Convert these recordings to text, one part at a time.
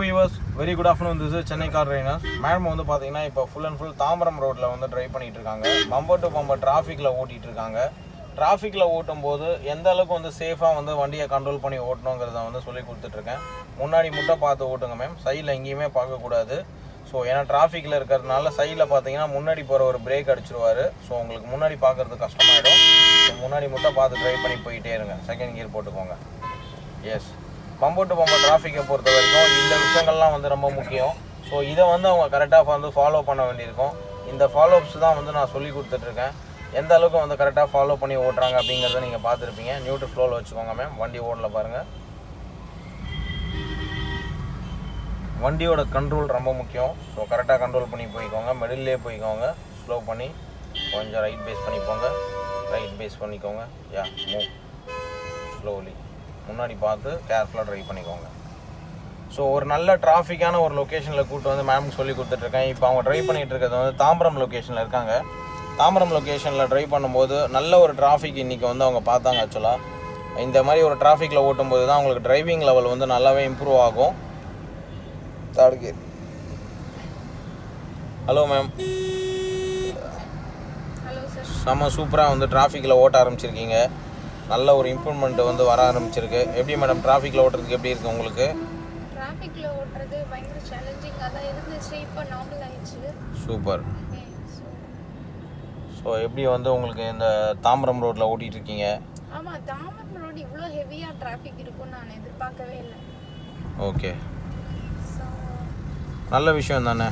Viewers, very good afternoon. This is Chennai car trainer. Madam வந்து பாத்தீங்கன்னா இப்போ full and full Tambaram ரோட்ல வந்து டிரைவ் பண்ணிட்டு இருக்காங்க. பம்பர் டு பம்பர் டிராஃபிக்ல ஓட்டிட்டு இருக்காங்க. டிராஃபிக்ல ஓட்டும்போது எந்த அளவுக்கு வந்து சேஃபா வந்து வண்டியை கண்ட்ரோல் பண்ணி ஓட்டணும்ங்கறத வந்து சொல்லி கொடுத்துட்டு இருக்கேன். முன்னாடி மட்டும் பார்த்து ஓட்டுங்க மேம். சைடுல எங்கேயுமே பார்க்க கூடாது. ஸோ ஏன்னா டிராஃபிக்ல இருக்கிறதுனால சைடில் பார்த்தீங்கன்னா முன்னாடி போகிற ஒரு பிரேக் அடிச்சிருவாரு. ஸோ உங்களுக்கு முன்னாடி பார்க்கறது கஷ்டமாயிடும். ஸோ முன்னாடி மட்டும் பார்த்து ட்ரைவ் பண்ணி போயிட்டே இருங்க. செகண்ட் கியர் போட்டுக்கோங்க. எஸ், பம்பர் டு பம்பர் டிராஃபிக்கை பொறுத்த வரைக்கும் இந்த விஷயங்கள்லாம் வந்து ரொம்ப முக்கியம். ஸோ இதை வந்து அவங்க கரெக்டாக வந்து ஃபாலோ பண்ண வேண்டியிருக்கும். இந்த ஃபாலோஅப்ஸ் தான் வந்து நான் சொல்லி கொடுத்துட்ருக்கேன். எந்த அளவுக்கு வந்து கரெக்டாக ஃபாலோ பண்ணி ஓட்டுறாங்க அப்படிங்கிறத நீங்கள் பார்த்துருப்பீங்க. நியூட்ரல் ஃப்ளோவில் வச்சுக்கோங்க மேம். வண்டி ஓடல பாருங்கள். வண்டியோட கண்ட்ரோல் ரொம்ப முக்கியம். ஸோ கரெக்டாக கண்ட்ரோல் பண்ணி போய்க்கோங்க. மிடில்லே போய்க்கோங்க. ஸ்லோ பண்ணி கொஞ்சம் ரைட் பேஸ் பண்ணிக்கோங்க. ரைட் பேஸ் பண்ணிக்கோங்க. யா, மூவ் ஸ்லோலி. முன்னாடி பார்த்து கேர்ஃபுல்லாக ட்ரைவ் பண்ணிக்கோங்க. ஸோ ஒரு நல்ல டிராஃபிக்கான ஒரு லொக்கேஷனில் கூப்பிட்டு வந்து மேம்க்கு சொல்லி கொடுத்துட்ருக்கேன். இப்போ அவங்க ட்ரைவ் பண்ணிகிட்டு இருக்கிறது வந்து தாம்பரம் லொக்கேஷனில் இருக்காங்க. தாம்பரம் லொக்கேஷனில் ட்ரைவ் பண்ணும்போது நல்ல ஒரு டிராஃபிக் இன்றைக்கி வந்து அவங்க பார்த்தாங்க. ஆக்சுவலாக இந்த மாதிரி ஒரு டிராஃபிக்கில் ஓட்டும்போது தான் அவங்களுக்கு டிரைவிங் லெவல் வந்து நல்லாவே இம்ப்ரூவ் ஆகும். Third gear. Hello ma'am. செம்ம சூப்பராக வந்து டிராஃபிக்கில் ஓட்ட ஆரம்பிச்சிருக்கீங்க. நல்ல ஒரு இம்ப்ரூவ்மெண்ட் வந்து வர ஆரம்பிச்சிருக்கு. எப்படி மேடம் டிராஃபிக்கில் ஓட்டுறதுக்கு எப்படி இருக்குது உங்களுக்கு? டிராஃபிக்கில் ஓட்டுறது பயங்கர சேலஞ்சிங்காக தான் இருந்துச்சு. இப்போ நார்மல் ஆயிடுச்சு. சூப்பர். ஸோ எப்படி வந்து உங்களுக்கு இந்த தாம்பரம் ரோட்டில் ஓட்டிகிட்டு இருக்கீங்க? ஆமாம், தாம்பரம் ரோடு இவ்வளோ ஹெவியாக டிராஃபிக் இருக்கும்னு நான் எதிர்பார்க்கவே இல்லை. ஓகே, நல்ல விஷயம் தானே?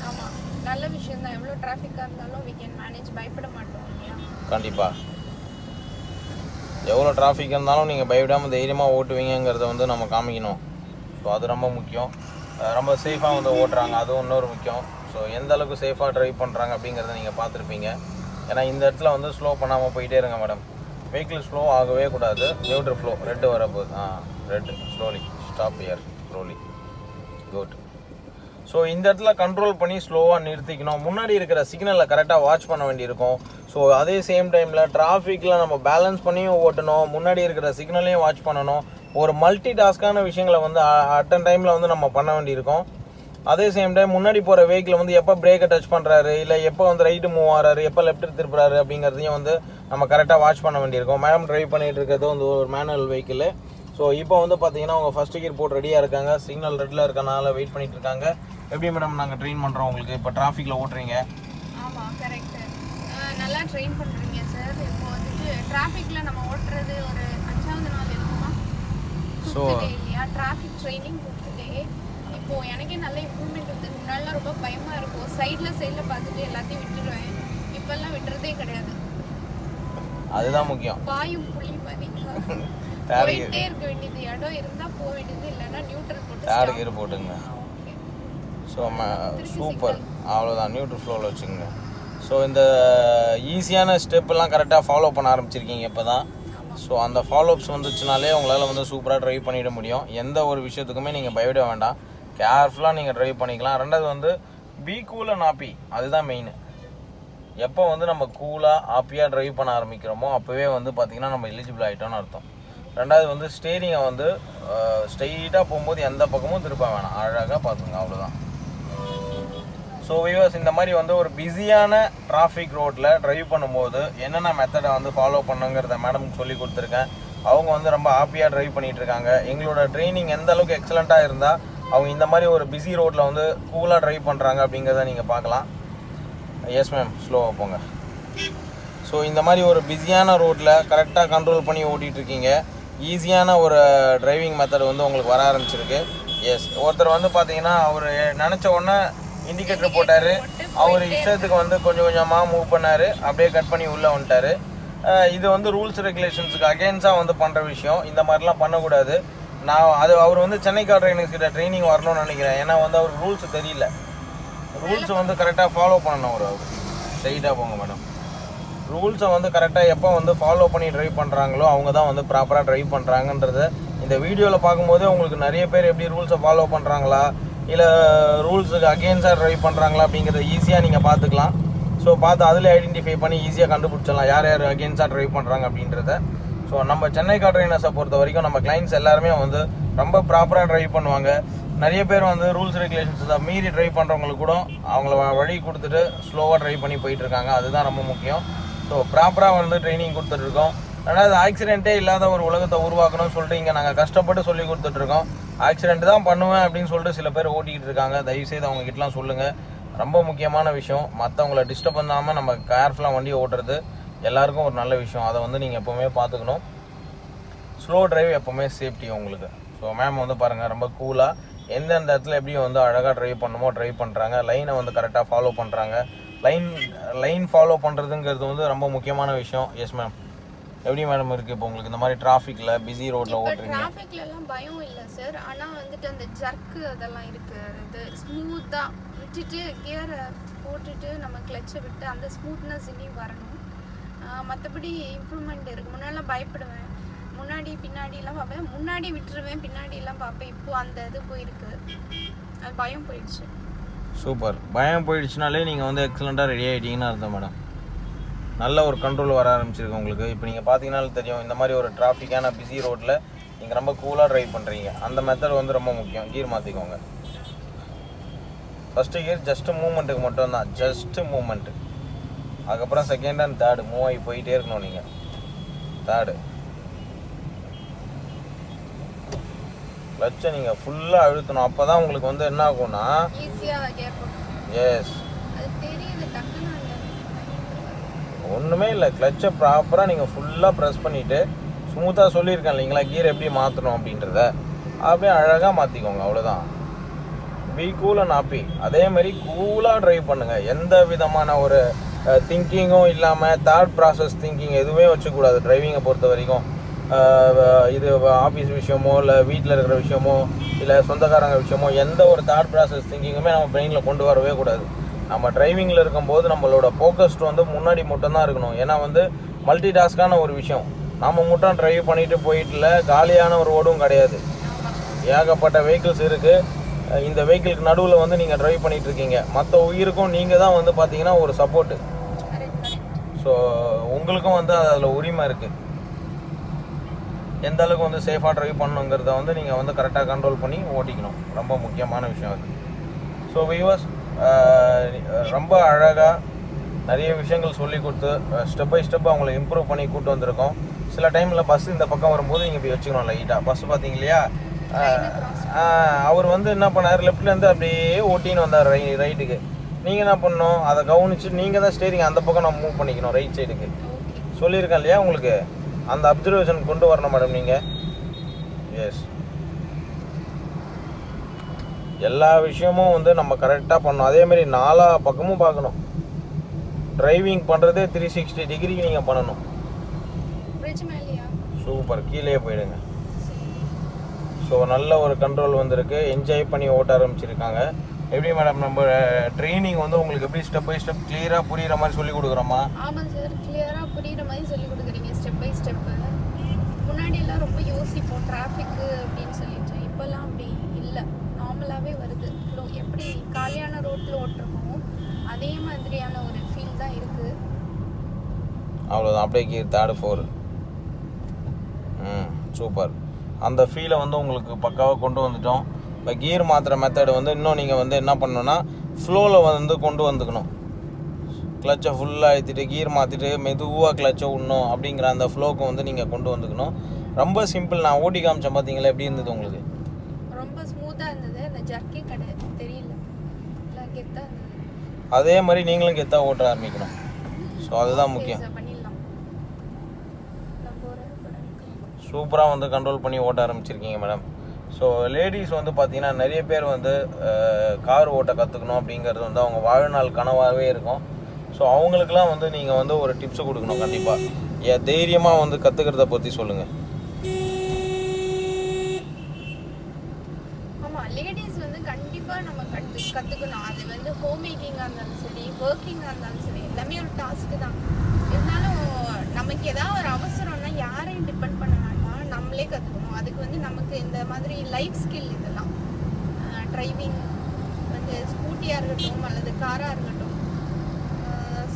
ஆமாம், நல்ல விஷயம் தான். எவ்வளோ டிராஃபிக்காக இருந்தாலும் we can manage, பயப்பட மாட்டோம் இல்லையா? கண்டிப்பாக. எவ்வளோ டிராஃபிக் இருந்தாலும் நீங்கள் பயப்படாமல் தைரியமாக ஓட்டுவீங்கிறத வந்து நம்ம காமிக்கணும். ஸோ அது ரொம்ப முக்கியம். ரொம்ப சேஃபாக வந்து ஓட்டுறாங்க, அதுவும் இன்னொரு முக்கியம். ஸோ எந்த அளவுக்கு சேஃபாக ட்ரைவ் பண்ணுறாங்க அப்படிங்கிறத நீங்கள் பார்த்துருப்பீங்க. ஏன்னா இந்த இடத்துல வந்து ஸ்லோ பண்ணாமல் போயிட்டே இருங்க மேடம். வெஹிக்கிள் ஸ்லோ ஆகவே கூடாது. நியூட்ரல் ஃப்ளோ ரெட்டு வரப்போகுது. Red slowly stop here slowly good. So இந்த இடத்துல கண்ட்ரோல் பண்ணி ஸ்லோவாக நிறுத்திக்கணும். முன்னாடி இருக்கிற சிக்னலை கரெக்டாக வாட்ச் பண்ண வேண்டியிருக்கும். ஸோ அதே சேம் டைமில் டிராஃபிக்கில் நம்ம பேலன்ஸ் பண்ணியும் ஓட்டணும், முன்னாடி இருக்கிற சிக்னலையும் வாட்ச் பண்ணணும். ஒரு மல்டி டாஸ்கான விஷயங்களை வந்து அட்டன் டைமில் வந்து நம்ம பண்ண வேண்டியிருக்கும். அதே சேம் டைம் முன்னாடி போகிற வெஹிக்கிள் வந்து எப்போ பிரேக்கை டச் பண்ணுறாரு, இல்லை எப்போ வந்து ரைட்டு மூவ் ஆகிறாரு, எப்போ லெஃப்ட்டு திருப்புறாரு அப்படிங்கிறதையும் வந்து நம்ம கரெக்டாக வாட்ச் பண்ண வேண்டியிருக்கும். மேடம் ட்ரைவ் பண்ணிகிட்டு இருக்கிறது வந்து ஒரு மேனுவல் வெஹிக்கிள். ஸோ இப்போ வந்து பார்த்தீங்கன்னா அவங்க ஃபஸ்ட்டு கியர் போட்டு ரெடியாக இருக்காங்க. சிக்னல் ரெட்டில் இருக்கனால வெயிட் பண்ணிட்டு இருக்காங்க. எப்படி மேடம் நாங்கள் ட்ரெயின் பண்ணுறோம் உங்களுக்கு? இப்போ டிராஃபிக்கில் ஓட்டுறீங்க. ஆமாம், கரெக்டு. நல்லா ட்ரெயின் பண்ணுறீங்க சார். இப்போ வந்துட்டு டிராஃபிக்கில் நம்ம ஓட்டுறது ஒரு 5வது நாள் இருக்குமா? ஸோ இல்லையா, டிராஃபிக் ட்ரைனிங் கொடுத்துட்டே இப்போது எனக்கே நல்ல இம்ப்ரூவ்மெண்ட் இருக்குது. முன்னாடிலாம் ரொம்ப பயமாக இருக்கும். சைடில் பார்த்துட்டு எல்லாத்தையும் விட்டுருவேன். இப்போல்லாம் விட்டுறதே கிடையாது. அதுதான் முக்கியம். பாயும் புளி மாதிரி போயிட்டே இருக்க வேண்டியது. இடம் இருந்தால் போக வேண்டியது, இல்லைன்னா நியூட்ரல் போட்டு தேர்ட் கியர் போட்டுங்க. ஸோ சூப்பர், அவ்வளோதான். நியூட்ரல் ஃப்ளோவில் வச்சுக்கோங்க. ஸோ இந்த ஈஸியான ஸ்டெப்பெல்லாம் கரெக்டாக ஃபாலோ பண்ண ஆரம்பிச்சிருக்கீங்க இப்போ தான். ஸோ அந்த ஃபாலோஅப்ஸ் வந்துச்சுனாலே உங்களால் வந்து சூப்பராக ட்ரைவ் பண்ணிட முடியும். எந்த ஒரு விஷயத்துக்குமே நீங்கள் பயப்பட வேண்டாம். கேர்ஃபுல்லாக நீங்கள் ட்ரைவ் பண்ணிக்கலாம். ரெண்டாவது வந்து பி கூல் அண்ட் ஹாப்பி, அதுதான் மெயின். எப்போ வந்து நம்ம கூலாக ஹாப்பியாக ட்ரைவ் பண்ண ஆரம்பிக்கிறோமோ அப்போவே வந்து பார்த்திங்கன்னா நம்ம எலிஜிபிள் ஆகிட்டோன்னு அர்த்தம். ரெண்டாவது வந்து ஸ்டேரிங்கை வந்து ஸ்ட்ரெயிட்டாக போகும்போது எந்த பக்கமும் திருப்ப வேணாம், அழகாக பார்த்துங்க, அவ்வளோதான். ஸோ வியூவர்ஸ், இந்த மாதிரி வந்து ஒரு பிஸியான டிராஃபிக் ரோட்டில் ட்ரைவ் பண்ணும்போது என்னென்ன மெத்தடை வந்து ஃபாலோ பண்ணுங்கிறத மேடம்க்கு சொல்லி கொடுத்துருக்கேன். அவங்க வந்து ரொம்ப ஹாப்பியாக ட்ரைவ் பண்ணிகிட்டு இருக்காங்க. எங்களோட ட்ரைனிங் எந்த அளவுக்கு எக்ஸலண்ட்டாக இருந்தால் அவங்க இந்த மாதிரி ஒரு பிஸி ரோட்டில் வந்து கூலாக ட்ரைவ் பண்ணுறாங்க அப்படிங்கிறத நீங்கள் பார்க்கலாம். எஸ் மேம், ஸ்லோவாக போங்க. ஸோ இந்த மாதிரி ஒரு பிஸியான ரோட்டில் கரெக்டாக கண்ட்ரோல் பண்ணி ஓட்டிகிட்டு இருக்கீங்க. ஈஸியான ஒரு டிரைவிங் மெத்தட் வந்து உங்களுக்கு வர ஆரம்பிச்சிருக்கு. எஸ், ஒருத்தர் வந்து பார்த்தீங்கன்னா அவர் நினச்ச உடனே இண்டிகேட்டர் போட்டார். அவர் இஷ்டத்துக்கு வந்து கொஞ்சம் கொஞ்சமாக மூவ் பண்ணார். அப்படியே கட் பண்ணி உள்ளே வந்துட்டார். இது வந்து ரூல்ஸ் ரெகுலேஷன்ஸுக்கு அகெயின்ஸ்டாக வந்து பண்ணுற விஷயம். இந்த மாதிரிலாம் பண்ணக்கூடாது. அவர் வந்து சென்னை கார் ட்ரைனர்ஸ் கிட்ட ட்ரைனிங் வரணும்னு நினைக்கிறேன். ஏன்னா வந்து அவருக்கு ரூல்ஸ் தெரியல. ரூல்ஸை வந்து கரெக்டாக ஃபாலோ பண்ணணும். அவர் ஸ்ட்ரைட்டாக போங்க மேடம். ரூல்ஸை வந்து கரெக்டாக எப்போ வந்து ஃபாலோ பண்ணி ட்ரைவ் பண்ணுறாங்களோ அவங்க தான் வந்து ப்ராப்பராக ட்ரைவ் பண்ணுறாங்கன்றத இந்த வீடியோவில் பார்க்கும்போது உங்களுக்கு நிறைய பேர் எப்படி ரூல்ஸை ஃபாலோ பண்ணுறாங்களா, இல்லை ரூல்ஸுக்கு அகெயின்ஸ்டாக ட்ரைவ் பண்ணுறாங்களா அப்படிங்கிறத ஈஸியாக நீங்கள் பார்த்துக்கலாம். ஸோ பார்த்து அதில் ஐடென்டிஃபை பண்ணி ஈஸியாக கண்டுபிடிச்சிடலாம் யார் யார் அகெயின்ஸ்டாக ட்ரைவ் பண்ணுறாங்க அப்படின்றத. ஸோ நம்ம சென்னை கார் ட்ரைனர்ஸை பொறுத்த வரைக்கும் நம்ம கிளைண்ட்ஸ் எல்லாருமே வந்து ரொம்ப ப்ராப்பராக ட்ரைவ் பண்ணுவாங்க. நிறைய பேர் வந்து ரூல்ஸ் ரெகுலேஷன்ஸ் தான் மீறி ட்ரைவ் பண்ணுறவங்களுக்கு கூட அவங்கள வழி கொடுத்துட்டு ஸ்லோவாக ட்ரைவ் பண்ணி போயிட்டுருக்காங்க. அதுதான் ரொம்ப முக்கியம். ஸோ ப்ராப்பராக வந்து ட்ரைனிங் கொடுத்துட்ருக்கோம். ரெண்டாவது ஆக்சிடென்ட்டே இல்லாத ஒரு உலகத்தை உருவாக்கணும்னு சொல்லிட்டு இங்கே நாங்கள் கஷ்டப்பட்டு சொல்லி கொடுத்துட்ருக்கோம். ஆக்சிடென்ட் தான் பண்ணுவேன் அப்படின்னு சொல்லிட்டு சில பேர் ஓட்டிக்கிட்டு இருக்காங்க. தயவுசெய்து அவங்ககிட்டலாம் சொல்லுங்கள். ரொம்ப முக்கியமான விஷயம். மற்றவங்கள டிஸ்டர்ப் பண்ணாமல் நம்ம கேர்ஃபுல்லாக வண்டியை ஓட்டுறது எல்லாருக்கும் ஒரு நல்ல விஷயம். அதை வந்து நீங்கள் எப்போவுமே பார்த்துக்கணும். ஸ்லோ டிரைவ் எப்போவுமே சேஃப்டி உங்களுக்கு. ஸோ மேம் வந்து பாருங்கள், ரொம்ப கூலாக எந்தெந்த இடத்துல எப்படியும் வந்து அழகாக ட்ரைவ் பண்ணணுமோ ட்ரைவ் பண்ணுறாங்க. லைனை வந்து கரெக்டாக ஃபாலோ பண்ணுறாங்க. லைன் ஃபாலோ பண்ணுறதுங்கிறது வந்து ரொம்ப முக்கியமான விஷயம். Yes ma'am. எப்படி மேடம் இருக்குது இப்போ உங்களுக்கு இந்த மாதிரி டிராஃபிக்கில் பிஸி ரோட்டில் ஓட்டுறீங்க? டிராஃபிக்லலாம் பயம் இல்லை சார். ஆனால் வந்துட்டு அந்த ஜர்க்கு அதெல்லாம் இருக்குது. அது ஸ்மூத்தாக விட்டுட்டு கியரை போட்டுட்டு நம்ம கிளச்சை விட்டு அந்த ஸ்மூத்னஸ் இனியும் வரணும். மற்றபடி இம்ப்ரூவ்மெண்ட் இருக்குது. முன்னாடிலாம் பயப்படுவேன், முன்னாடி பின்னாடிலாம் பார்ப்பேன், முன்னாடி விட்டுருவேன், பின்னாடிலாம் பார்ப்பேன். இப்போ அந்த இது போயிருக்கு, அது பயம் போயிடுச்சு. சூப்பர். பயம் போயிடுச்சுனாலே நீங்கள் வந்து எக்ஸலண்ட்டாக ரெடி ஆகிட்டீங்கன்னு அர்த்தம் மேடம். நல்ல ஒரு கண்ட்ரோல் வர ஆரம்பிச்சிருக்கு உங்களுக்கு. இப்போ நீங்கள் பார்த்தீங்கன்னாலும் தெரியும், இந்த மாதிரி ஒரு டிராஃபிக்கான பிஸி ரோட்டில் நீங்கள் ரொம்ப கூலாக ட்ரைவ் பண்ணுறீங்க. அந்த மெத்தட் வந்து ரொம்ப முக்கியம். கீர் மாற்றிக்கோங்க. ஃபஸ்ட்டு கியர் ஜஸ்ட்டு மூவ்மெண்ட்டுக்கு மட்டும்தான், ஜஸ்ட்டு மூவ்மெண்ட்டு. அதுக்கப்புறம் செகண்ட் அண்ட் தேர்டு மூவ் ஆகி போயிட்டே இருக்கணும். நீங்கள் தேர்டு கிளச்சை நீங்கள் ஃபுல்லாக அழுத்தணும். அப்போ தான் உங்களுக்கு வந்து என்ன ஆகும்னா எஸ் ஒன்றுமே இல்லை. கிளச்சை ப்ராப்பராக நீங்கள் ஃபுல்லாக ப்ரெஸ் பண்ணிவிட்டு ஸ்மூத்தாக சொல்லியிருக்கேன் இல்லைங்களா கீர் எப்படி மாற்றணும் அப்படின்றத, அப்படியே அழகாக மாற்றிக்கோங்க. அவ்வளோதான். Be cool and happy. அதேமாதிரி கூலாக ட்ரைவ் பண்ணுங்கள். எந்த விதமான ஒரு திங்கிங்கும் இல்லாமல் தாட் ப்ராசஸ் திங்கிங் எதுவுமே வச்சுக்கூடாது டிரைவிங்கை பொறுத்த வரைக்கும். இது ஆஃபீஸ் விஷயமோ இல்லை வீட்டில் இருக்கிற விஷயமோ இல்லை சொந்தக்காரங்க விஷயமோ எந்த ஒரு தாட் ப்ராசஸ் திங்கிங்குமே நம்ம பிரெயினில் கொண்டு வரவே கூடாது. நம்ம டிரைவிங்கில் இருக்கும்போது நம்மளோட ஃபோக்கஸ்ட் வந்து முன்னாடி மட்டும்தான் இருக்கணும். ஏன்னா வந்து மல்டி டாஸ்கான ஒரு விஷயம். நம்ம மட்டும் ட்ரைவ் பண்ணிட்டு போயிட்டுல காலியான ஒரு ரோடும் கிடையாது. ஏகப்பட்ட வெஹிக்கிள்ஸ் இருக்குது. இந்த வெஹிக்கிளுக்கு நடுவில் வந்து நீங்கள் ட்ரைவ் பண்ணிகிட்டு இருக்கீங்க. மற்ற உயிருக்கும் நீங்கள் தான் வந்து பார்த்தீங்கன்னா ஒரு சப்போர்ட்டு. ஸோ உங்களுக்கும் வந்து அதில் உரிமை இருக்குது. எந்த அளவுக்கு வந்து சேஃபாக ட்ரைவ் பண்ணணுங்கிறத வந்து நீங்கள் வந்து கரெக்டாக கண்ட்ரோல் பண்ணி ஓட்டிக்கணும். ரொம்ப முக்கியமான விஷயம் அது. ஸோ வியூவர்ஸ், ரொம்ப அழகாக நிறைய விஷயங்கள் சொல்லி கொடுத்து ஸ்டெப் பை ஸ்டெப் அவங்கள இம்ப்ரூவ் பண்ணி கூப்பிட்டு வந்திருக்கோம். சில டைமில் பஸ் இந்த பக்கம் வரும்போது நீங்கள் இப்படி வச்சுக்கணும் லைட்டாக. பஸ் பார்த்தீங்க இல்லையா, அவர் வந்து என்ன பண்ணார், லெஃப்ட்லேருந்து அப்படியே ஓட்டின்னு வந்தார் ரைட்டுக்கு. நீங்கள் என்ன பண்ணணும், அதை கவனித்து நீங்கள் தான் ஸ்டேரிங் அந்த பக்கம் நம்ம மூவ் பண்ணிக்கணும் ரைட் சைடுக்கு. சொல்லியிருக்கேன் இல்லையா உங்களுக்கு, அந்த அப்சர்வேஷன் கொண்டு வரணும் மேடம் நீங்கள். எஸ், எல்லா விஷயமும் வந்து நம்ம கரெக்டாக பண்ணணும். அதேமாரி நாலா பக்கமும் பார்க்கணும். டிரைவிங் பண்ணுறதே 360 டிகிரிக்கு நீங்கள் பண்ணணும். சூப்பர். கீழே போயிடுங்க. ஸோ நல்ல ஒரு கண்ட்ரோல் வந்திருக்கு. என்ஜாய் பண்ணி ஓட்ட ஆரம்பிச்சிருக்காங்க. எப்படி மேடம் நம்ம ட்ரைனிங் வந்து உங்களுக்கு எப்படி ஸ்டெப் பை ஸ்டெப் கிளியராக புரிகிற மாதிரி சொல்லி கொடுக்குறோமா? ஆமாம் சார், கிளியராக புரிகிற மாதிரி சொல்லி கொடுக்குறீங்க ஸ்டெப் பை ஸ்டெப்பு. முன்னாடியெல்லாம் ரொம்ப யோசிப்போம் டிராஃபிக்கு அப்படின்னு சொல்லிட்டு, இப்போல்லாம் அப்படி இல்லை, நார்மலாகவே வருது. எப்படி காலியான ரோட்டில் ஓட்டுறோமோ அதே மாதிரியான ஒரு ஃபீல் தான் இருக்குது. அவ்வளோதான். அப்படியே கீர் தேர்டு 4. சூப்பர். அந்த ஃபீலை வந்து உங்களுக்கு பக்காவாக கொண்டு வந்துட்டோம். இப்போ கியர் மாற்றுற மெத்தடு வந்து இன்னும் நீங்கள் வந்து என்ன பண்ணணுன்னா ஃப்ளோவில் வந்து கொண்டு வந்துக்கணும். கிளச்சை ஃபுல்லாக ஏற்றிட்டு கீர் மாற்றிட்டு மெதுவாக கிளச்சை விடணும் அப்படிங்கிற அந்த ஃப்ளோக்கு வந்து நீங்கள் கொண்டு வந்துக்கணும். ரொம்ப சிம்பிள். நான் ஓட்டி காமிச்சேன் பார்த்தீங்களா, எப்படி இருந்தது உங்களுக்கு? ரொம்ப ஸ்மூத்தாக இருந்தது. அந்த ஜர்க்கே கிடையாது, தெரியல, கெத்தாக இருந்தது. அதே மாதிரி நீங்களும் கெத்தாக ஓட்ட ஆரம்பிக்கணும். ஸோ அதுதான் முக்கியம். சூப்பராக வந்து கண்ட்ரோல் பண்ணி ஓட்ட ஆரம்பிச்சிருக்கீங்க மேடம். ஸோ லேடிஸ் வந்து பார்த்தீங்கன்னா நிறைய பேர் வந்து கார் ஓட்ட கற்றுக்கணும் அப்படிங்கிறது வந்து அவங்க வாழ்நாள் கனவாகவே இருக்கும். ஸோ அவங்களுக்குலாம் வந்து நீங்கள் வந்து ஒரு டிப்ஸு கொடுக்கணும் கண்டிப்பாக. தைரியமாக வந்து கற்றுக்கிறத பற்றி சொல்லுங்கள். ஆமாம், லேடிஸ் வந்து கண்டிப்பாக நம்ம கற்றுக்கணும். அது வந்து ஹோம் மேக்கிங்காக இருந்தாலும் சரி, ஒர்க்கிங்காக இருந்தாலும் சரி, எல்லாமே ஒரு டாஸ்க்கு தான். இருந்தாலும் நமக்கு ஏதாவது ஒரு அவசரம்னா யாரையும் டிபெண்ட் பண்ண வேண்டாம், நம்மளே கற்றுக்கணும். அதுக்கு வந்து நமக்கு இந்த மாதிரி லைஃப் ஸ்கில் இதெல்லாம் டிரைவிங் வந்து ஸ்கூட்டியாக இருக்கட்டும் அல்லது காராக இருக்கட்டும்.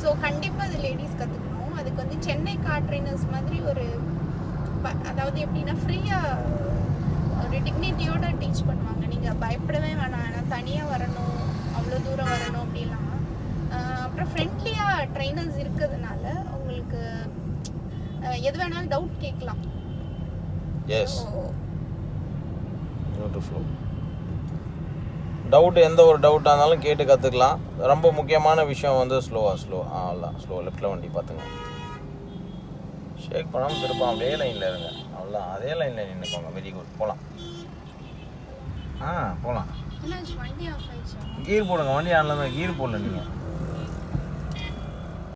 ஸோ கண்டிப்பாக அது லேடிஸ் கற்றுக்கணும். அதுக்கு வந்து சென்னை கார் ட்ரைனர்ஸ் மாதிரி ஒரு அதாவது எப்படின்னா ஃப்ரீயாக ஒரு டிக்னிட்டியோட டீச் பண்ணுவாங்க. நீங்கள் பயப்படவே வேணாம், ஏன்னா தனியாக வரணும், அவ்வளோ தூரம் வரணும் அப்படிலாம். அப்புறம் ஃப்ரெண்ட்லியாக ட்ரைனர்ஸ் இருக்கிறதுனால உங்களுக்கு எது வேணாலும் டவுட் கேட்கலாம். S, beautiful. டவுட் எந்த ஒரு டவுட்டாக இருந்தாலும் கேட்டு கற்றுக்கலாம். ரொம்ப முக்கியமான விஷயம் வந்து ஸ்லோ அவ்வளோதான். ஸ்லோ லெஃப்டில் வண்டி பார்த்துங்க. ஷேக் பண்ணாமல் திருப்போம், அப்படியே லைனில் இருங்க. அவ்வளோதான், அதே லைனில் நின்றுக்கோங்க. Very good. போகலாம். போகலாம். வண்டி ஆஃப் ஆயிடுச்சா? கீர் போடுங்க. வண்டி ஆனில் தான் கீர் போடல நீங்கள்.